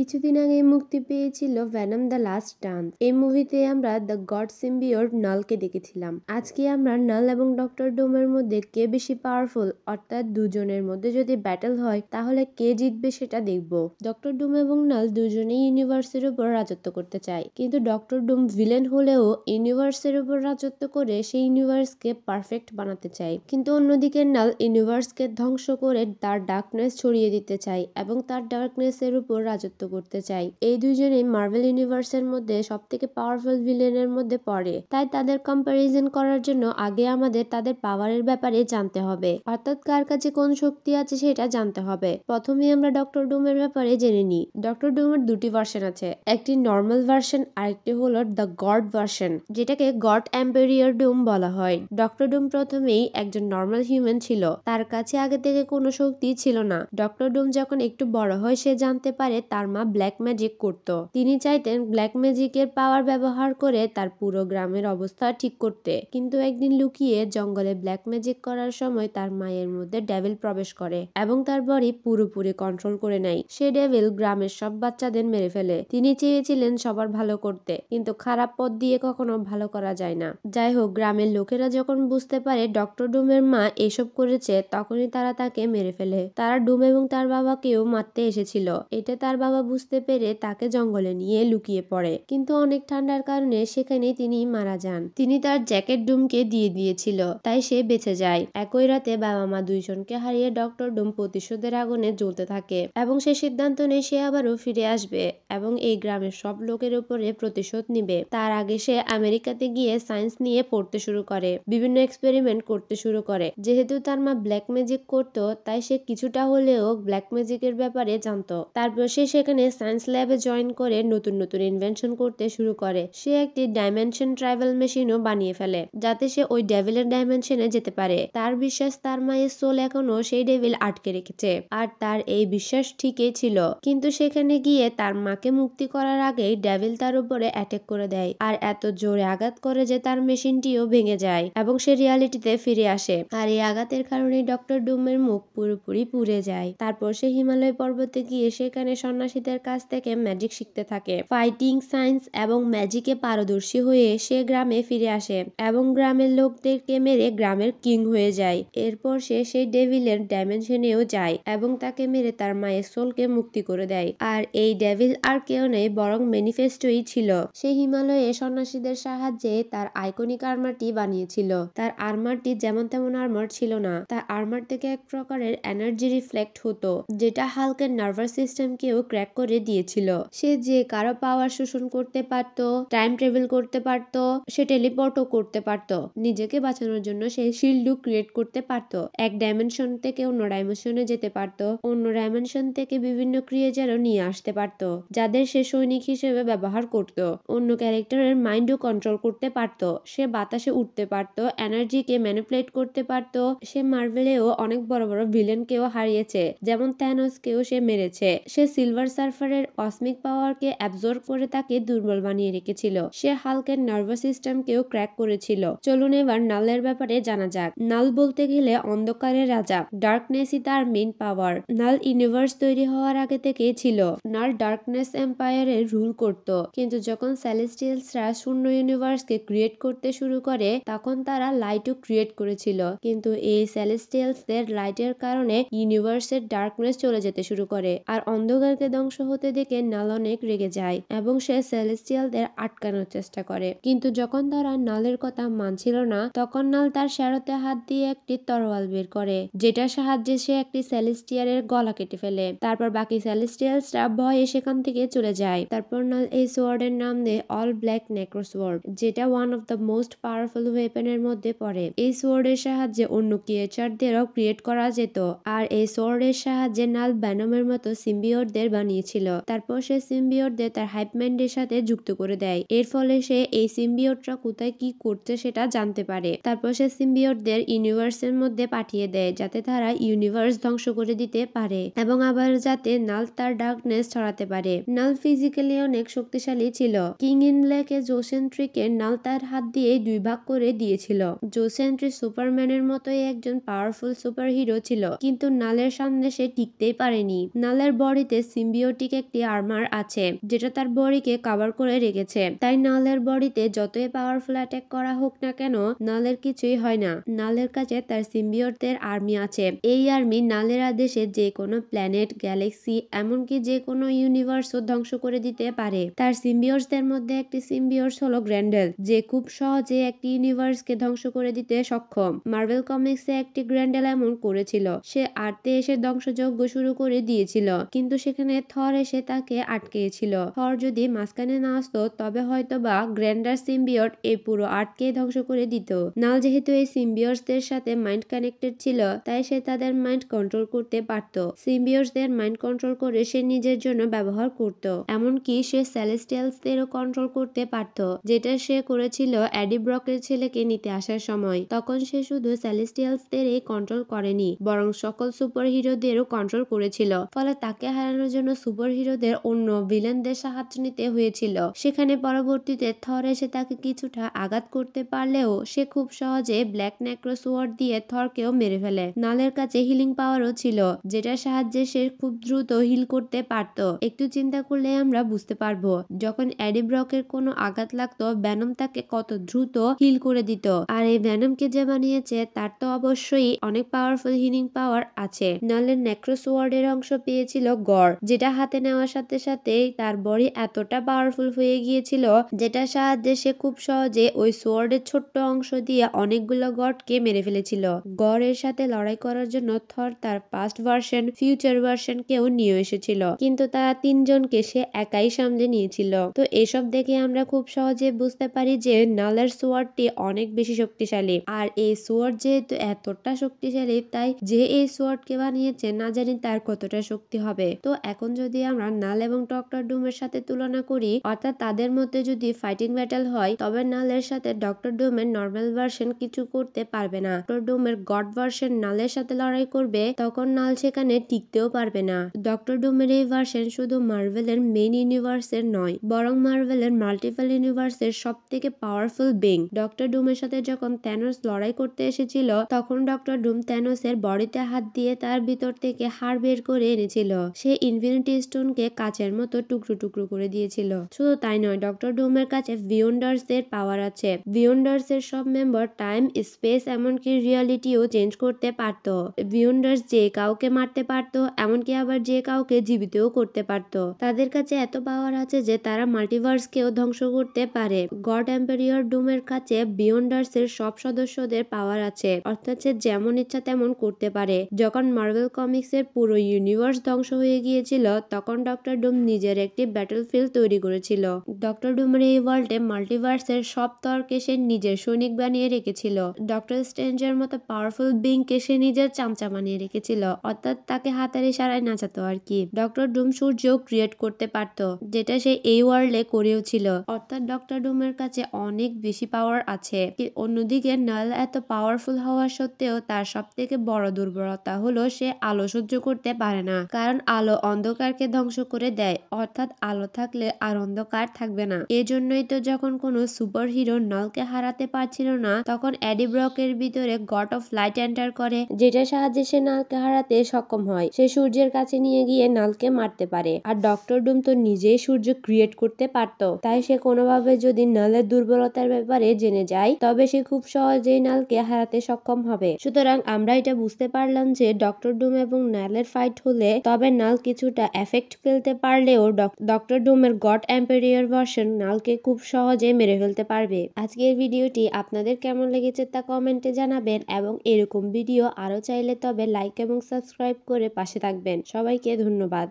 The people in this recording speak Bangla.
কিছুদিন আগে মুক্তি পেয়েছিল ভেনম দ্য লাস্ট ডান্স। এই মুভিতে আমরা দ্য গড সিম্বিওট নালকে দেখেছিলাম। আজকে আমরা নাল এবং ডক্টর ডুমের মধ্যে কে বেশি পাওয়ারফুল, অর্থাৎ দুজনের মধ্যে যদি ব্যাটল হয় তাহলে কে জিতবে সেটা দেখব। ডক্টর ডুম এবং নাল দুজনেই ইউনিভার্সের উপর রাজত্ব করতে চায়, কিন্তু ডক্টর ডুম ভিলেন হলেও ইউনিভার্সের উপর রাজত্ব করে সেই ইউনিভার্সকে পারফেক্ট বানাতে চায়। কিন্তু অন্যদিকে নাল ইউনিভার্সকে ধ্বংস করে তার ডার্কনেস ছড়িয়ে দিতে চায় এবং তার ডার্কনেসের উপর রাজত্ব করতে চাই। এই দুইজনেই মার্ভেল ইউনিভার্সের মধ্যে সবথেকে পাওয়ারফুল ভিলেনের মধ্যে পড়ে। তাই তাদের কম্প্যারিজন করার জন্য আগে আমাদের তাদের পাওয়ারের ব্যাপারে জানতে হবে, অর্থাৎ কার কাছে কোন শক্তি আছে সেটা জানতে হবে। প্রথমে আমরা ডক্টর ডুমের ব্যাপারে জেনে নিই। ডক্টর ডুমের দুটি ভার্সন আছে, একটি নর্মাল ভার্সন আর একটি হলো দ্য গড ভার্সন, যেটাকে গড এম্পেরিয়র ডুম বলা হয়। ডক্টর ডুম প্রথমেই একজন নর্মাল হিউম্যান ছিল, তার কাছে আগে থেকে কোনো শক্তি ছিল না। ডক্টর ডুম যখন একটু বড় হয় সে জানতে পারে তার মা ব্ল্যাক ম্যাজিক করত। তিনি চাইতেন ব্ল্যাক ম্যাজিকের পাওয়ার ব্যবহার করে তার পুরো গ্রামের অবস্থা ঠিক করতে, কিন্তু একদিন লুকিয়ে জঙ্গলে ব্ল্যাক ম্যাজিক করার সময় তার মায়ের মধ্যে ডেভিল প্রবেশ করে এবং তার বডি পুরোপুরি কন্ট্রোল করে নেয়। সে ডেভিল গ্রামের সব বাচ্চাদের মেরে ফেলে। তিনি চেয়েছিলেন সবার ভালো করতে, কিন্তু খারাপ পথ দিয়ে কখনো ভালো করা যায় না। যাই হোক, গ্রামের লোকেরা যখন বুঝতে পারে ডক্টর ডুমের মা এসব করেছে, তখনই তারা তাকে মেরে ফেলে। তারা ডুম এবং তার বাবাকেও মারতে এসেছিল। এটা তার বাবা বুঝতে পেরে তাকে জঙ্গলে নিয়ে লুকিয়ে পড়ে, কিন্তু অনেক ঠান্ডার কারণে সেখানেই তিনি মারা যান। তিনি তার জ্যাকেট ডুমকে দিয়ে দিয়েছিল, তাই সে বেঁচে যায়। একই রাতে বাবা মা দুইজনকে হারিয়ে ডক্টর ডুম প্রতিশোধের আগুনে জ্বলতে থাকে এবং সে সিদ্ধান্ত নেয় সে আবারও ফিরে আসবে এবং এই গ্রামের সব লোকের উপরে প্রতিশোধ নিবে। তার আগে সে আমেরিকাতে গিয়ে সায়েন্স নিয়ে পড়তে শুরু করে, বিভিন্ন এক্সপেরিমেন্ট করতে শুরু করে। যেহেতু তার মা ব্ল্যাক ম্যাজিক করতো, তাই সে কিছুটা হলেও ব্ল্যাক ম্যাজিকের ব্যাপারে জানতো। তারপর সে সেখানে সায়েন্স ল্যাবে জয়েন করে নতুন নতুন ইনভেনশন করতে শুরু করে। সে একটি ডাইমেনশন ট্রাভেল মেশিনও বানিয়ে ফেলে, যাতে সে ওই ডেভিলের ডাইমেনশনে যেতে পারে। তার বিশ্বাস তার মায়ের সোল এখনো সেই ডেভিল আটকে রেখেছে, আর তার এই বিশ্বাস ঠিকই ছিল। কিন্তু সেখানে গিয়ে তার মাকে মুক্তি করার আগেই ডেভিল তার উপরে অ্যাটাক করে দেয়, আর এত জোরে আঘাত করে যে তার মেশিনটিও ভেঙে যায় এবং সে রিয়ালিটিতে ফিরে আসে। আর এই আঘাতের কারণে ডক্টর ডুমের মুখ পুরোপুরি পুড়ে যায়। তারপর সে হিমালয় পর্বতে গিয়ে সেখানে সন্ন্যাসীদের কাছ থেকে ম্যাজিক শিখতে থাকে। ফাইটিং, সায়েন্স এবং ম্যাজিকে পারদর্শী হয়ে সে গ্রামে ফিরে আসে এবং গ্রামের লোকদেরকে মেরে গ্রামের কিং হয়ে যায়। এরপর সে সেই ডেভিলের ডাইমেনশনেও যায় এবং তাকে মেরে তার মায়ের সোলকে মুক্তি করে দেয়। আর এই ডেভিল আর কেউ নেই, বরং ম্যানিফেস্টোই ছিল। সে হিমালয়ে সন্ন্যাসীদের সাহায্যে তার আইকনিক আর্মারটি বানিয়েছিল। তার আর্মারটি যেমন তেমন আর্মার ছিল না, তার আর্মার থেকে এক প্রকারের এনার্জি রিফ্লেক্ট হতো, যেটা হাল্কের নার্ভাস সিস্টেমকেও ক্র্যাক করে দিয়েছিল। সে যে কারো পাওয়ার শোষণ করতে পারত, টাইম ট্রাভেল করতে পারত, সে টেলিপোর্টও করতে পারত। নিজেকে বাঁচানোর জন্য সে শিল্ডও ক্রিয়েট করতে পারত। এক ডাইমেনশন থেকে অন্য ডাইমেনশনে যেতে পারত, অন্য ডাইমেনশন থেকে বিভিন্ন ক্রিয়েচারও নিয়ে আসতে পারত, যাদের সে সৈনিক হিসেবে ব্যবহার করত। অন্য ক্যারেক্টারের মাইন্ডও কন্ট্রোল করতে পারত। সে বাতাসে উঠতে পারত, এনার্জিকে ম্যানিপুলেট করতে পারত। সে মার্ভেলেও অনেক বড় বড় ভিলেনকেও হারিয়েছে, যেমন থ্যানোসকেও সে মেরেছে। সে সিলভার সার্ফারের কসমিক পাওয়ারকে অ্যাবজর্ব করে তাকে দুর্বল বানিয়ে রেখেছিল। সে হাল্কের নার্ভাস সিস্টেমকেও ক্র্যাক করেছিল। চলুন এবার নালের ব্যাপারে জানা যাক। নাল বলতে গেলে অন্ধকারের রাজা, ডার্কনেসই তার মেইন পাওয়ার। নাল ইউনিভার্স তৈরি হওয়ার আগে থেকেই ছিল। নাল ডার্কনেস এম্পায়ারে রুল করত, কিন্তু যখন সেলেস্টিয়ালসরা শূন্য ইউনিভার্সকে ক্রিয়েট করতে শুরু করে, তখন তারা লাইটও ক্রিয়েট করেছিল। কিন্তু এই সেলেস্টিয়ালসদের লাইটের কারণে ইউনিভার্সের ডার্কনেস চলে যেতে শুরু করে, আর অন্ধকারকে ধ্বংস হতে দেখে নাল অনেক রেগে যায় এবং সে সেলেস্টিয়ালদের আটকানোর চেষ্টা করে। কিন্তু যখন তারা নালের কথা মানছিল না, তখন নাল তার শ্যারোতে হাত দিয়ে একটি তরোয়াল বের করে, যেটার সাহায্যে সে একটি সেলেস্টিয়ালের গলা কেটে ফেলে। তারপর বাকি সেলেস্টিয়ালসরা ভয়ে সেখান থেকে চলে যায়। তারপর নাল এই সোয়ার্ডের নাম দেয় অল ব্ল্যাক নেক্রোসোয়ার্ড, যেটা one of the most powerful ওয়েপনের মধ্যে পড়ে। এই সোয়ার্ডের সাহায্যে অন্য ক্রিয়েচারদেরও ক্রিয়েট করা যেত, আর এই সোয়ার্ডের সাহায্যে নাল ভেনমের মতো সিম্বিওটদের বানিয়েছিল। তারপর সে সিম্বিওটদের তার হাইপম্যান্ডের সাথে যুক্ত করে দেয়। এর ফলে সে এই সিম্বিওটরা কোথায় কি করছে সেটা জানতে পারে। তারপর সে সিম্বিওটদের ইউনিভার্সের মধ্যে পাঠিয়ে দেয়, যাতে তারা ইউনিভার্স ধ্বংস করে দিতে পারে এবং আবার যাতে নাল তার ডার্কনেস ছড়াতে পারে। নাল ফিজিক্যালি অনেক শক্তিশালী ছিল। কিং ইন ব্ল্যাকে জোসেন্ট্রিকে নাল তার হাত দিয়ে 2 ভাগ করে দিয়েছিল। জোসেন্ট্রি সুপারম্যানের মতোই একজন পাওয়ারফুল সুপার হিরো ছিল, কিন্তু নালের সামনে সে টিকতেই পারেনি। নালের বডিতে সিম্বিওট সিম্বিওটিক একটি আর্মার আছে যেটা তার বডিকে কভার করে রেখেছে। তাই নালের বডিতে যতই পাওয়ারফুল অ্যাটাক করা হোক না কেন নালের কিছুই হয় না। নালের কাছে তার সিম্বিওটদের আর্মি আছে। এই আর্মি নালের আদেশে যে কোনো প্ল্যানেট, গ্যালাক্সি, এমনকি যে কোনো ইউনিভার্সও ধ্বংস করে দিতে পারে। তার সিম্বিওটসদের মধ্যে একটি সিম্বিওটস হলো গ্র্যান্ডেল, যে খুব সহজে একটি ইউনিভার্সকে ধ্বংস করে দিতে সক্ষম। মার্ভেল কমিক্সে একটি গ্র্যান্ডেল এমন করেছিল। সে আর্তে এসে ধ্বংসযজ্ঞ শুরু করে দিয়েছিল, কিন্তু সেখানে থর এসে তাকে আটকেছিল। থর যদি মাঝখানে না আসতো তবে হয়তো বা গ্র্যান্ডার সিম্বিওট এই পুরো আর্টকে ধ্বংস করে দিত। নাল যেহেতু এই সিম্বিওটসদের সাথে মাইন্ড কানেক্টেড ছিল, তাই সে তাদের মাইন্ড কন্ট্রোল করতে পারত। সিম্বিওটসদের মাইন্ড কন্ট্রোল করে সে নিজের জন্য ব্যবহার করত। এমনকি সে সেলেস্টিয়ালসদেরও কন্ট্রোল করতে পারত, যেটা সে করেছিল এডি ব্রকের ছেলেকে নিতে আসার সময়। তখন সে শুধু সেলেস্টিয়ালসদেরই কন্ট্রোল করেনি, বরং সকল সুপার হিরোদেরও কন্ট্রোল করেছিল। ফলে তাকে হারানোর জন্য সুপার হিরোদের অন্য ভিলেনদের সাহায্য নিতে হয়েছিল। সেখানে পরবর্তীতে থর এসে তাকে কিছুটা আঘাত করতে পারলেও সে খুব সহজে ব্ল্যাক নেক্রো সোয়ার্ড দিয়ে থরকেও মেরে ফেলে। নালের কাছে হিলিং পাওয়ারও ছিল, যেটার সাহায্যে সে খুব দ্রুত হিল করতে পারত। একটু চিন্তা করলে আমরা বুঝতে পারবো, যখন এডি ব্রকের কোনো আঘাত লাগতো ভ্যানম তাকে কত দ্রুত হিল করে দিত। আর এই ভ্যানমকে যে বানিয়েছে তার তো অবশ্যই অনেক পাওয়ারফুল হিলিং পাওয়ার আছে। নালের নেক্রো সোয়ার্ডের অংশ পেয়েছিল গর, যেটা হাতে নেওয়ার সাথে সাথেই তার বডি এতটা পাওয়ারফুল হয়ে গিয়েছিল, যেটার সাহায্যে সে খুব সহজে ওই সোয়ার্ডের ছোট্ট অংশ দিয়ে অনেকগুলো গডকে মেরে ফেলেছিল। গরের সাথে লড়াই করার জন্য থর তার পাস্ট ভার্সন, ফিউচার ভার্সন কেও নিয়ে এসেছিল, কিন্তু তারা তিনজনকে সে একাই সামলে নিয়েছিল। তো এসব দেখে আমরা খুব সহজে বুঝতে পারি যে নালের সোয়ার্ডটি অনেক বেশি শক্তিশালী। আর এই সোয়ার্ড যেহেতু এতটা শক্তিশালী, তাই যে এই সোয়ার্ডকে বানিয়েছে না জানি তার কতটা শক্তি হবে। তো এখন যদি আমরা নাল এবং ডক্টর ডুমের সাথে তুলনা করি, অর্থাৎ তাদের মধ্যে যদি ফাইটিং ব্যাটল হয়, তবে নালের সাথে ডক্টর ডুমের নর্মাল ভার্সন কিছু করতে পারবে না। ডক্টর ডুমের গড ভার্সন নালের সাথে লড়াই করবে, তখন নাল সেখানে টিকতেও পারবে না। ডক্টর ডুমের এই ভার্সন শুধু মার্ভেলের মেইন ইউনিভার্সের নয়, বরং মার্ভেলের মাল্টিপল ইউনিভার্সের সব থেকে পাওয়ারফুল বিং। ডক্টর ডুমের সাথে যখন থ্যানোস লড়াই করতে এসেছিল, তখন ডক্টর ডুম থ্যানোসের বডিতে হাত দিয়ে তার ভিতর থেকে হাড় বের করে এনেছিল। সে ইনফিনিটি স্টোনকে কাচের মতো টুকরো টুকরো করে দিয়েছিল। শুধু তাই নয়, ডক্টর ডুমের কাছে ভিওন্ডার্স এর পাওয়ার আছে। ভিওন্ডার্স এর সব মেম্বার টাইম, স্পেস, এমনকি রিয়ালিটিও চেঞ্জ করতে পারত। ভিওন্ডার্স যে কাউকে মারতে পারত, এমনকি আবার যে কাউকে জীবিতও করতে পারত। তাদের কাছে এত পাওয়ার আছে যে তারা মাল্টিভার্সকেও ধ্বংস করতে পারে। গড এম্পারিয়র ডুমের কাছে ভিওন্ডার্স এর সব সদস্যদের পাওয়ার আছে, অর্থাৎ সে যেমন ইচ্ছা তেমন করতে পারে। যখন মার্ভেল কমিক্স এর পুরো ইউনিভার্স ধ্বংস হয়ে গিয়েছিল, তখন ডক্টর ডুম নিজের একটি ব্যাটলফিল্ড তৈরি করেছিল। ডক্টর ডুমের এই ওয়ার্ল্ডে মাল্টিভার্সের সব তর্কে সে নিজের সৈনিক বানিয়ে রেখেছিল। ডক্টর স্ট্রেঞ্জের মতো পাওয়ারফুল বিংকে সে নিজের চামচা বানিয়ে রেখেছিল, অর্থাৎ তাকে হাতের ইশারায় নাচাতো আর কি। ডক্টর ডুম সূর্যও ক্রিয়েট করতে পারত, যেটা সে এই ওয়ার্ল্ডে করেও ছিল। অর্থাৎ ডক্টর ডুমের কাছে অনেক বেশি পাওয়ার আছে। অন্যদিকে নাল এত পাওয়ারফুল হওয়া সত্ত্বেও তার সব থেকে বড় দুর্বলতা হলো সে আলো সহ্য করতে পারে না, কারণ আলো অন্ধকারকে ধ্বংস করে দেয়। অর্থাৎ আলো থাকলে আর অন্ধকার থাকবে না। এজন্যই তো যখন কোনো সুপার হিরো নালকে হারাতে পারছিল না, তখন এডি ব্রকের ভিতরে গড অফ লাইট এন্টার করে, যেটার সাহায্যে সে নালকে হারাতে সক্ষম হয়। সে সূর্যের কাছে নিয়ে গিয়ে নালকে মারতে পারে। আর ডক্টর ডুম তো নিজেই সূর্য ক্রিয়েট করতে পারতো, তাই সে কোনোভাবে যদি নালের দুর্বলতার ব্যাপারে জেনে যায়, তবে সে খুব সহজেই নালকে হারাতে সক্ষম হবে। সুতরাং আমরা এটা বুঝতে পারলাম যে ডক্টর ডুম এবং নালের ফাইট হলে তবে নাল কিছুটা এফেক্ট ফেলতে পারলেও ডক্টর ডুমের গড এম্পারিয়র ভার্সন নালকে খুব সহজে মেরে ফেলতে পারবে। আজকের ভিডিওটি আপনাদের কেমন লেগেছে তা কমেন্টে জানাবেন, এবং এরকম ভিডিও আরো চাইলে তবে লাইক এবং সাবস্ক্রাইব করে পাশে থাকবেন। সবাইকে ধন্যবাদ।